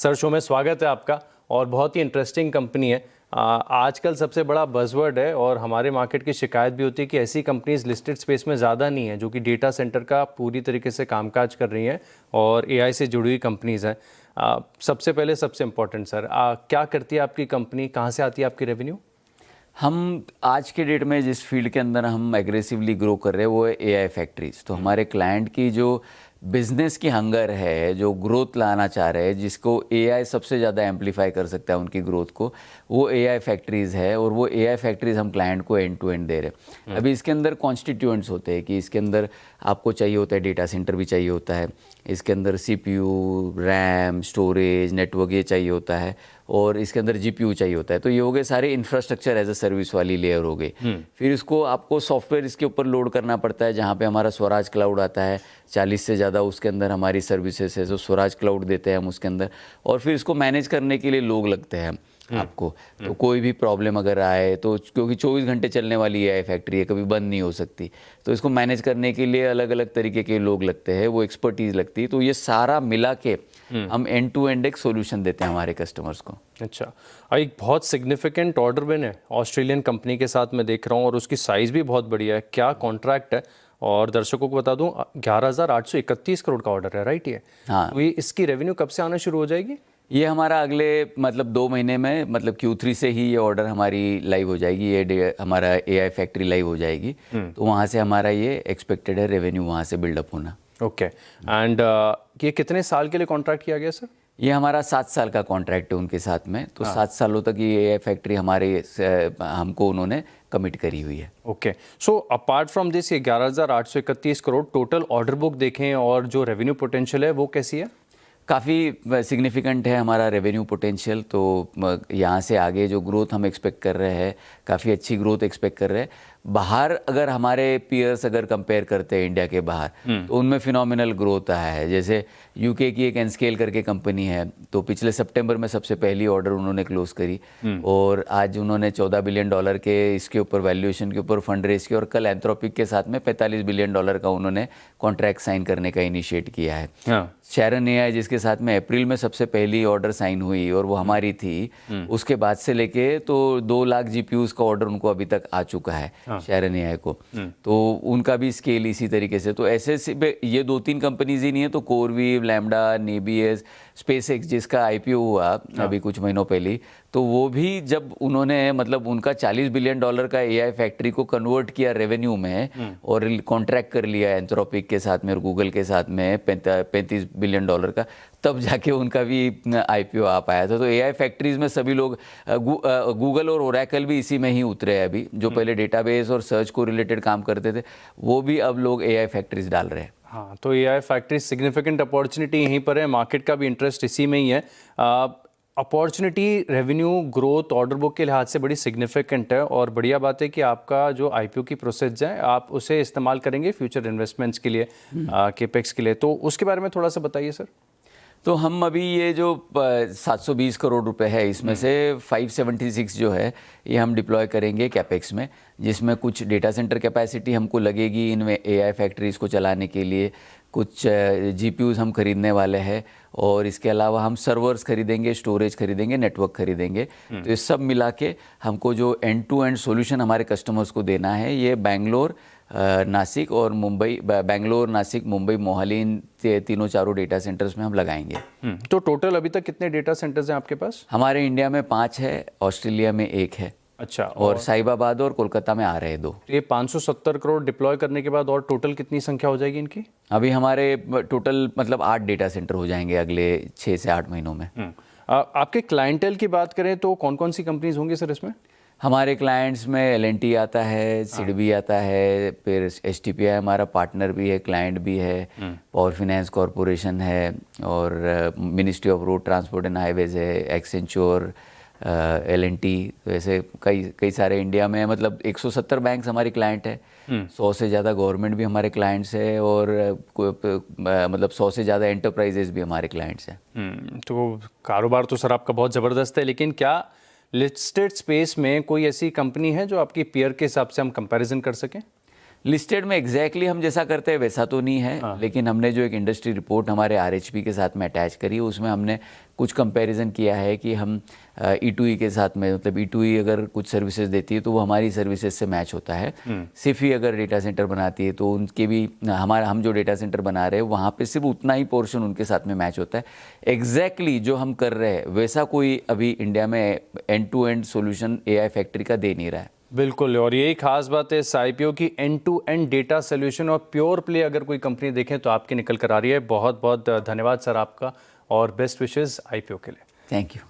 Sir, show में स्वागत है आपका। और बहुत ही इंटरेस्टिंग कंपनी है। आजकल सबसे बड़ा बज़वर्ड है और हमारे मार्केट की शिकायत भी होती है कि ऐसी कंपनीज लिस्टेड स्पेस में ज़्यादा नहीं है जो कि डेटा सेंटर का पूरी तरीके से कामकाज कर रही हैं और एआई से जुड़ी हुई कंपनीज़ हैं। सबसे पहले सबसे इम्पोर्टेंट सर, क्या करती है आपकी कंपनी, कहाँ से आती है आपकी रेवेन्यू? हम आज के डेट में जिस फील्ड के अंदर हम एग्रेसिवली ग्रो कर रहे हैं वो है एआई फैक्ट्रीज। तो हमारे क्लाइंट की जो बिजनेस की हंगर है, जो ग्रोथ लाना चाह रहे हैं, जिसको एआई सबसे ज़्यादा एम्पलीफाई कर सकता है उनकी ग्रोथ को, वो एआई फैक्ट्रीज़ है। और वो एआई फैक्ट्रीज़ हम क्लाइंट को एंड टू एंड दे रहे हैं। अभी इसके अंदर कॉन्स्टिट्यूएंट्स होते हैं कि इसके अंदर आपको चाहिए होता है, डेटा सेंटर भी चाहिए होता है, इसके अंदर सीपीयू, रैम, स्टोरेज, नेटवर्क ये चाहिए होता है, और इसके अंदर जीपीयू चाहिए होता है। तो ये हो गए सारे इंफ्रास्ट्रक्चर एज अ सर्विस वाली लेयर हो गई। फिर इसको आपको सॉफ्टवेयर इसके ऊपर लोड करना पड़ता है, जहाँ पे हमारा स्वराज क्लाउड आता है। 40 से ज़्यादा उसके अंदर हमारी सर्विसेज है, जो स्वराज क्लाउड देते हैं हम उसके अंदर। और फिर इसको मैनेज करने के लिए लोग लगते हैं आपको। तो कोई भी प्रॉब्लम अगर आए तो, क्योंकि 24 घंटे चलने वाली है फैक्ट्री है, कभी बंद नहीं हो सकती, तो इसको मैनेज करने के लिए अलग अलग तरीके के लोग लगते हैं, वो एक्सपर्टीज़ लगती है। तो ये सारा मिला के हम एंड टू एंड एक सोल्यूशन देते हैं हमारे कस्टमर्स को। अच्छा, एक बहुत सिग्निफिकेंट ऑर्डर विन है ऑस्ट्रेलियन कंपनी के साथ मैं देख रहा हूँ और उसकी साइज़ भी बहुत बढ़िया है। क्या कॉन्ट्रैक्ट है? और दर्शकों को बता दूं, 11,831 करोड़ का ऑर्डर है, राइट? ये हाँ, तो ये इसकी रेवेन्यू कब से आना शुरू हो जाएगी? ये हमारा अगले मतलब 2 महीने में, मतलब Q3 से ही ये ऑर्डर हमारी लाइव हो जाएगी। ये हमारा एआई फैक्ट्री लाइव हो जाएगी। तो वहाँ से हमारा ये एक्सपेक्टेड है रेवेन्यू वहाँ से बिल्डअप होना। ओके। एंड ये कितने साल के लिए कॉन्ट्रैक्ट किया गया सर? ये हमारा 7 साल का कॉन्ट्रैक्ट है उनके साथ में। तो 7 सालों तक ये एआई फैक्ट्री हमको उन्होंने कमिट करी हुई है। Okay. So apart from this, ये 11,831 करोड़ टोटल ऑर्डर बुक देखें और जो रेवेन्यू पोटेंशियल है वो कैसी है? काफ़ी सिग्निफिकेंट है हमारा रेवेन्यू पोटेंशियल। तो यहाँ से आगे जो ग्रोथ हम एक्सपेक्ट कर रहे हैं, काफ़ी अच्छी ग्रोथ एक्सपेक्ट कर रहे हैं। बाहर अगर हमारे पीयर्स अगर कंपेयर करते हैं इंडिया के बाहर, तो उनमें फिनोमिनल ग्रोथ आया है। जैसे यूके की एक एनस्केल करके कंपनी है, तो पिछले सितंबर में सबसे पहली ऑर्डर उन्होंने क्लोज करी, और आज उन्होंने $14 बिलियन के इसके ऊपर वैल्यूएशन के ऊपर फंड रेज किया, और कल एंथ्रोपिक के साथ में $45 बिलियन का उन्होंने कॉन्ट्रैक्ट साइन करने का इनिशिएट किया है। हाँ। शेरन एआई जिसके साथ में अप्रैल में सबसे पहली ऑर्डर साइन हुई और वो हमारी थी, उसके बाद से लेके तो 2 लाख जीपीयूज का ऑर्डर उनको अभी तक आ चुका है। शेरन एआई को, तो उनका भी स्केल इसी तरीके से। तो ऐसे ये 2-3 कंपनीज ही नहीं है, तो कोरवीव, लैम्डा, नेबियस, स्पेसएक्स जिसका आईपीओ हुआ अभी कुछ महीनों पहले, तो वो भी जब उन्होंने मतलब उनका $40 बिलियन का एआई फैक्ट्री को कन्वर्ट किया रेवेन्यू में, और कॉन्ट्रैक्ट कर लिया एंथ्रोपिक के साथ में और गूगल के साथ में $35 बिलियन का, तब जाके उनका भी आईपीओ आ पाया था। तो एआई फैक्ट्रीज में सभी लोग, गूगल और ओरेकल भी इसी में ही उतरे हैं अभी। जो पहले डेटाबेस और सर्च को रिलेटेड काम करते थे, वो भी अब लोग एआई फैक्ट्रीज डाल रहे हैं। हाँ, तो एआई फैक्ट्री सिग्निफिकेंट अपॉर्चुनिटी यहीं पर है, मार्केट का भी इंटरेस्ट इसी में ही है। Opportunity, revenue growth order book के लिहाज से बड़ी सिग्निफिकेंट है, और बढ़िया बात है कि आपका जो आईपीओ की प्रोसेस है आप उसे इस्तेमाल करेंगे फ्यूचर इन्वेस्टमेंट्स के लिए, केपेक्स के लिए। तो उसके बारे में थोड़ा सा बताइए सर। तो हम अभी ये जो 720 करोड़ रुपए है, इसमें से 576 जो है ये हम डिप्लॉय करेंगे कैपेक्स में, जिसमें कुछ डेटा सेंटर कैपेसिटी हमको लगेगी इनमें एआई फैक्ट्रीज को चलाने के लिए, कुछ जीपीयूज हम खरीदने वाले हैं, और इसके अलावा हम सर्वर्स खरीदेंगे, स्टोरेज खरीदेंगे, नेटवर्क खरीदेंगे। तो ये सब मिला के हमको जो एंड टू एंड सॉल्यूशन हमारे कस्टमर्स को देना है, ये बैंगलोर, नासिक और मुंबई, बैंगलोर, नासिक, मुंबई, मोहाली, इन तीनों चारों डेटा सेंटर्स में हम लगाएंगे। तो टोटल अभी तक कितने डेटा सेंटर्स हैं आपके पास? हमारे इंडिया में 5 है, ऑस्ट्रेलिया में 1 है। अच्छा। और साहिबाबाद और कोलकाता में आ रहे हैं 2। ये 570 करोड़ डिप्लॉय करने के बाद और टोटल कितनी संख्या हो जाएगी इनकी? अभी हमारे टोटल मतलब 8 डेटा सेंटर हो जाएंगे अगले 6 से 8 महीनों में। आपके क्लाइंटेल की बात करें तो कौन कौन सी कंपनीज होंगी सर इसमें? हमारे क्लाइंट्स में एल&टी आता है, सिडबी आता है, फिर एसटीपीआई हमारा पार्टनर भी है, क्लाइंट भी है, पावर फाइनेंस कॉरपोरेशन है, और ministry of road transport and highways है, एक्सेंचर, एल&टी। तो ऐसे कई सारे इंडिया में, मतलब 170 बैंक्स हमारे क्लाइंट है, 100 से ज़्यादा गवर्नमेंट भी हमारे क्लाइंट्स है, और मतलब 100 से ज़्यादा एंटरप्राइजेज भी हमारे क्लाइंट्स हैं। तो कारोबार तो सर आपका बहुत ज़बरदस्त है, लेकिन क्या लिस्टेड स्पेस में कोई ऐसी कंपनी है जो आपकी पीयर के हिसाब से हम कंपैरिजन कर सकें? लिस्टेड में एग्जैक्टली हम जैसा करते हैं वैसा तो नहीं है, लेकिन हमने जो एक इंडस्ट्री रिपोर्ट हमारे आरएचपी के साथ में अटैच करी है उसमें हमने कुछ कंपैरिजन किया है कि हम E2E के साथ में, मतलब E2E अगर कुछ सर्विसेज देती है तो वो हमारी सर्विसेज से मैच होता है। सिफी अगर डेटा सेंटर बनाती है तो उनके भी हम जो डेटा सेंटर बना रहे हैं वहाँ पे सिर्फ उतना ही पोर्शन उनके साथ में मैच होता है। एग्जैक्टली जो हम कर रहे हैं वैसा कोई अभी इंडिया में end to end solution AI factory का दे नहीं रहा है। बिल्कुल, और यही खास बात है इस IPO की, end to end data solution और प्योर प्ले अगर कोई कंपनी देखें तो आपकी निकल कर आ रही है। बहुत बहुत धन्यवाद सर आपका, और बेस्ट विशेस IPO के लिए। Thank you.